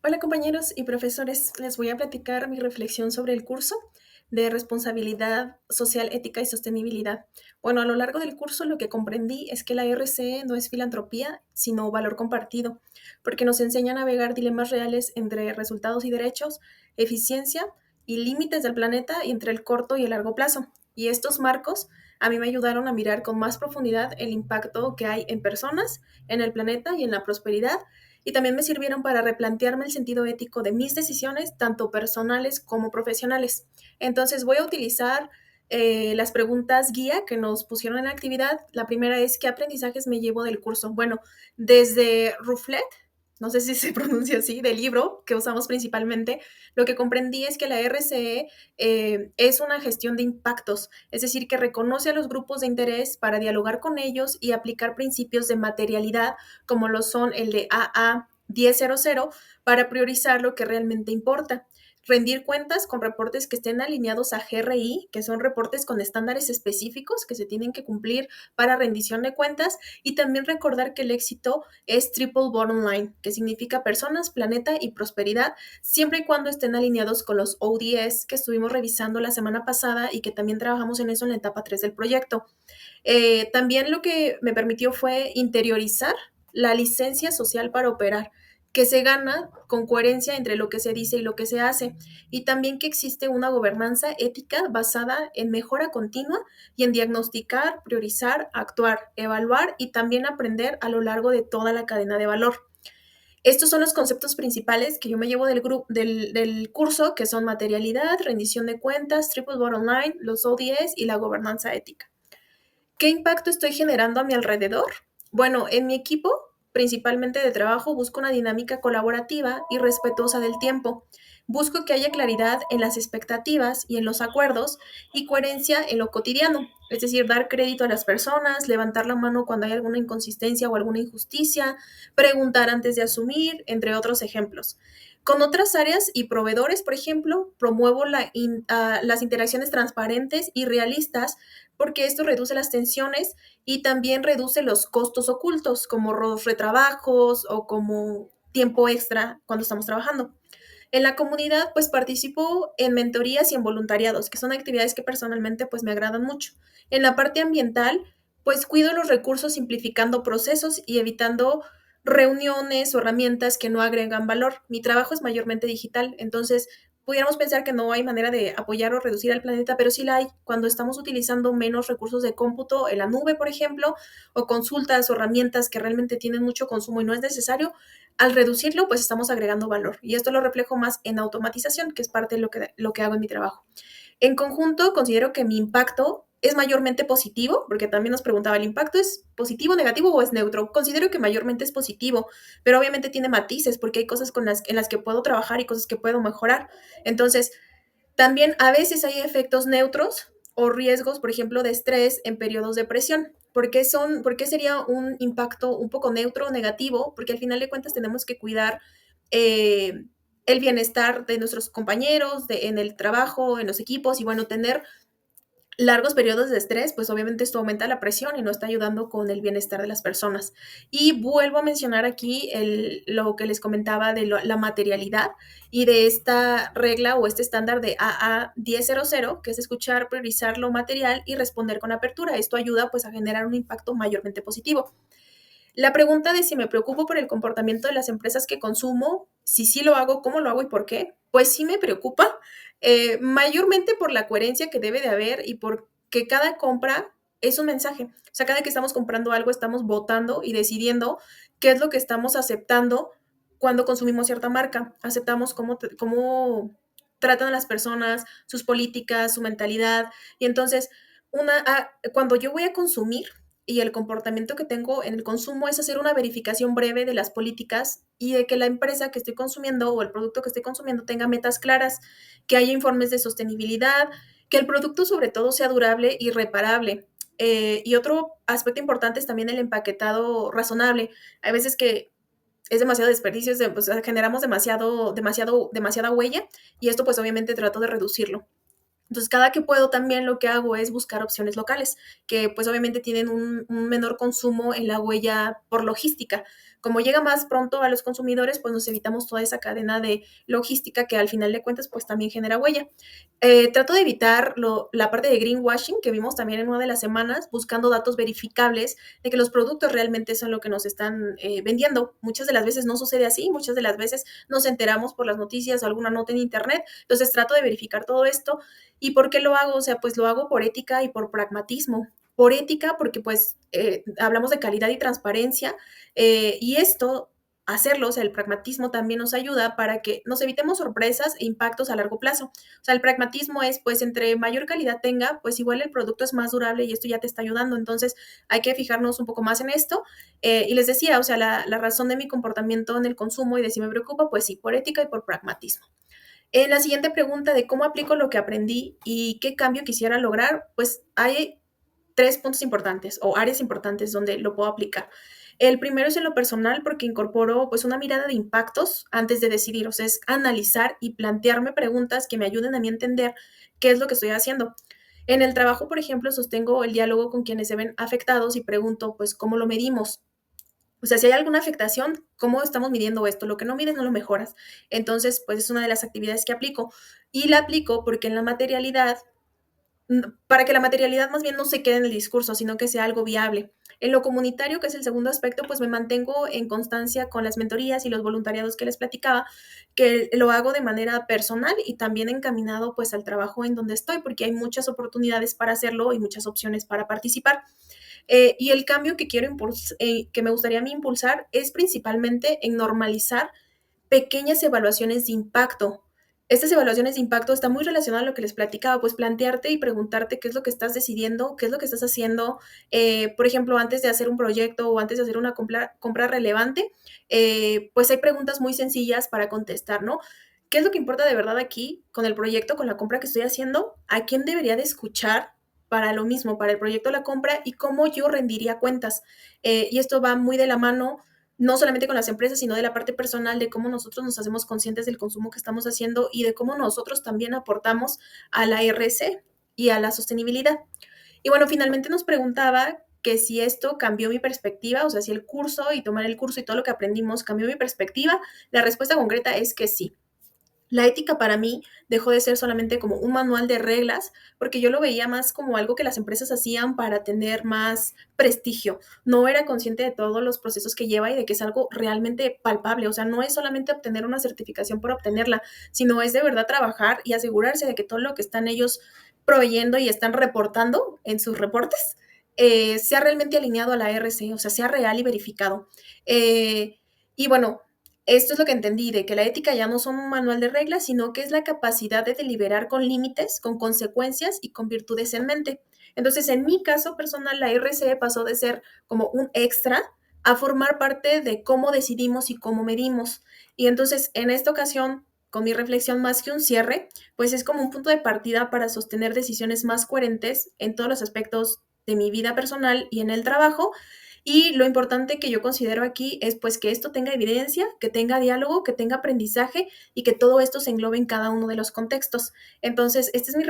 Hola compañeros y profesores, les voy a platicar mi reflexión sobre el curso de responsabilidad social, ética y sostenibilidad. Bueno, a lo largo del curso lo que comprendí es que la RCE no es filantropía, sino valor compartido, porque nos enseña a navegar dilemas reales entre resultados y derechos, eficiencia y límites del planeta y entre el corto y el largo plazo. Y estos marcos a mí me ayudaron a mirar con más profundidad el impacto que hay en personas, en el planeta y en la prosperidad, y también me sirvieron para replantearme el sentido ético de mis decisiones, tanto personales como profesionales. Entonces voy a utilizar las preguntas guía que nos pusieron en la actividad. La primera es, ¿qué aprendizajes me llevo del curso? Bueno, desde Ruflet, no sé si se pronuncia así, del libro que usamos principalmente, lo que comprendí es que la RCE es una gestión de impactos, es decir, que reconoce a los grupos de interés para dialogar con ellos y aplicar principios de materialidad, como lo son el de AA 1000, para priorizar lo que realmente importa. Rendir cuentas con reportes que estén alineados a GRI, que son reportes con estándares específicos que se tienen que cumplir para rendición de cuentas, y también recordar que el éxito es triple bottom line, que significa personas, planeta y prosperidad, siempre y cuando estén alineados con los ODS que estuvimos revisando la semana pasada y que también trabajamos en eso en la etapa 3 del proyecto. También lo que me permitió fue interiorizar la licencia social para operar, que se gana con coherencia entre lo que se dice y lo que se hace, y también que existe una gobernanza ética basada en mejora continua y en diagnosticar, priorizar, actuar, evaluar y también aprender a lo largo de toda la cadena de valor. Estos son los conceptos principales que yo me llevo del curso, que son materialidad, rendición de cuentas, triple bottom line, los ODS y la gobernanza ética. ¿Qué impacto estoy generando a mi alrededor? Bueno, en mi equipo, principalmente de trabajo, busco una dinámica colaborativa y respetuosa del tiempo. Busco que haya claridad en las expectativas y en los acuerdos y coherencia en lo cotidiano, es decir, dar crédito a las personas, levantar la mano cuando hay alguna inconsistencia o alguna injusticia, preguntar antes de asumir, entre otros ejemplos. Con otras áreas y proveedores, por ejemplo, promuevo las interacciones transparentes y realistas, porque esto reduce las tensiones y también reduce los costos ocultos, como los retrabajos o como tiempo extra cuando estamos trabajando. En la comunidad, pues participo en mentorías y en voluntariados, que son actividades que personalmente pues me agradan mucho. En la parte ambiental, pues cuido los recursos simplificando procesos y evitando reuniones o herramientas que no agregan valor. Mi trabajo es mayormente digital, entonces pudiéramos pensar que no hay manera de apoyar o reducir al planeta, pero sí la hay cuando estamos utilizando menos recursos de cómputo en la nube, por ejemplo, o consultas o herramientas que realmente tienen mucho consumo y no es necesario. Al reducirlo, pues estamos agregando valor. Y esto lo reflejo más en automatización, que es parte de lo que hago en mi trabajo. En conjunto, considero que mi impacto es mayormente positivo, porque también nos preguntaba, ¿el impacto es positivo, negativo o es neutro? Considero que mayormente es positivo, pero obviamente tiene matices, porque hay cosas en las que puedo trabajar y cosas que puedo mejorar. Entonces, también a veces hay efectos neutros o riesgos, por ejemplo, de estrés en periodos de presión. ¿Por qué sería un impacto un poco neutro o negativo? Porque al final de cuentas tenemos que cuidar eh, el bienestar de nuestros compañeros, en el trabajo, en los equipos y bueno, tener largos periodos de estrés, pues obviamente esto aumenta la presión y no está ayudando con el bienestar de las personas. Y vuelvo a mencionar aquí lo que les comentaba de la materialidad y de esta regla o este estándar de AA 1000, que es escuchar, priorizar lo material y responder con apertura. Esto ayuda pues a generar un impacto mayormente positivo. La pregunta de si me preocupo por el comportamiento de las empresas que consumo, si sí lo hago, cómo lo hago y por qué, pues sí me preocupa, mayormente por la coherencia que debe de haber y porque cada compra es un mensaje. O sea, cada que estamos comprando algo, estamos votando y decidiendo qué es lo que estamos aceptando cuando consumimos cierta marca. Aceptamos cómo tratan a las personas, sus políticas, su mentalidad. Y entonces, cuando yo voy a consumir, y el comportamiento que tengo en el consumo es hacer una verificación breve de las políticas y de que la empresa que estoy consumiendo o el producto que estoy consumiendo tenga metas claras, que haya informes de sostenibilidad, que el producto sobre todo sea durable y reparable. Y otro aspecto importante es también el empaquetado razonable. Hay veces que es demasiado desperdicio, pues, generamos demasiada huella y esto pues obviamente trato de reducirlo. Entonces, cada que puedo también lo que hago es buscar opciones locales, que pues obviamente tienen un menor consumo en la huella por logística, como llega más pronto a los consumidores, pues nos evitamos toda esa cadena de logística que al final de cuentas pues también genera huella. Trato de evitar la parte de greenwashing que vimos también en una de las semanas, buscando datos verificables de que los productos realmente son lo que nos están vendiendo. Muchas de las veces no sucede así, muchas de las veces nos enteramos por las noticias o alguna nota en internet, entonces trato de verificar todo esto. ¿Y por qué lo hago? O sea, pues lo hago por ética y por pragmatismo. Por ética, porque pues hablamos de calidad y transparencia, y esto hacerlo, o sea, el pragmatismo también nos ayuda para que nos evitemos sorpresas e impactos a largo plazo. O sea, el pragmatismo es, pues, entre mayor calidad tenga, pues igual el producto es más durable y esto ya te está ayudando. Entonces, hay que fijarnos un poco más en esto. Y les decía, o sea, la razón de mi comportamiento en el consumo y de si me preocupa, pues sí, por ética y por pragmatismo. En la siguiente pregunta de cómo aplico lo que aprendí y qué cambio quisiera lograr, pues hay tres puntos importantes o áreas importantes donde lo puedo aplicar. El primero es en lo personal porque incorporo pues una mirada de impactos antes de decidir, o sea, es analizar y plantearme preguntas que me ayuden a mí a entender qué es lo que estoy haciendo. En el trabajo, por ejemplo, sostengo el diálogo con quienes se ven afectados y pregunto pues cómo lo medimos. O sea, si hay alguna afectación, ¿cómo estamos midiendo esto? Lo que no mides no lo mejoras. Entonces, pues es una de las actividades que aplico. Y la aplico porque en la materialidad para que la materialidad más bien no se quede en el discurso, sino que sea algo viable. En lo comunitario, que es el segundo aspecto, pues me mantengo en constancia con las mentorías y los voluntariados que les platicaba, que lo hago de manera personal y también encaminado pues al trabajo en donde estoy, porque hay muchas oportunidades para hacerlo y muchas opciones para participar. Y el cambio que quiero que me gustaría a mí impulsar es principalmente en normalizar pequeñas evaluaciones de impacto. Estas evaluaciones de impacto están muy relacionadas a lo que les platicaba, pues plantearte y preguntarte qué es lo que estás decidiendo, qué es lo que estás haciendo, por ejemplo, antes de hacer un proyecto o antes de hacer una compra relevante, pues hay preguntas muy sencillas para contestar, ¿no? ¿Qué es lo que importa de verdad aquí con el proyecto, con la compra que estoy haciendo? ¿A quién debería de escuchar para lo mismo, para el proyecto de la compra y cómo yo rendiría cuentas? Y esto va muy de la mano no solamente con las empresas, sino de la parte personal, de cómo nosotros nos hacemos conscientes del consumo que estamos haciendo y de cómo nosotros también aportamos a la RC y a la sostenibilidad. Y bueno, finalmente nos preguntaba que si esto cambió mi perspectiva, o sea, si el curso y tomar el curso y todo lo que aprendimos cambió mi perspectiva. La respuesta concreta es que sí. La ética para mí dejó de ser solamente como un manual de reglas, porque yo lo veía más como algo que las empresas hacían para tener más prestigio. No era consciente de todos los procesos que lleva y de que es algo realmente palpable. O sea, no es solamente obtener una certificación por obtenerla, sino es de verdad trabajar y asegurarse de que todo lo que están ellos proveyendo y están reportando en sus reportes sea realmente alineado a la RC, o sea, sea real y verificado. Eh, y bueno, esto es lo que entendí, de que la ética ya no son un manual de reglas, sino que es la capacidad de deliberar con límites, con consecuencias y con virtudes en mente. Entonces, en mi caso personal, la RCE pasó de ser como un extra a formar parte de cómo decidimos y cómo medimos. Y entonces, en esta ocasión, con mi reflexión más que un cierre, pues es como un punto de partida para sostener decisiones más coherentes en todos los aspectos de mi vida personal y en el trabajo, y lo importante que yo considero aquí es pues que esto tenga evidencia, que tenga diálogo, que tenga aprendizaje y que todo esto se englobe en cada uno de los contextos. Entonces, este es mi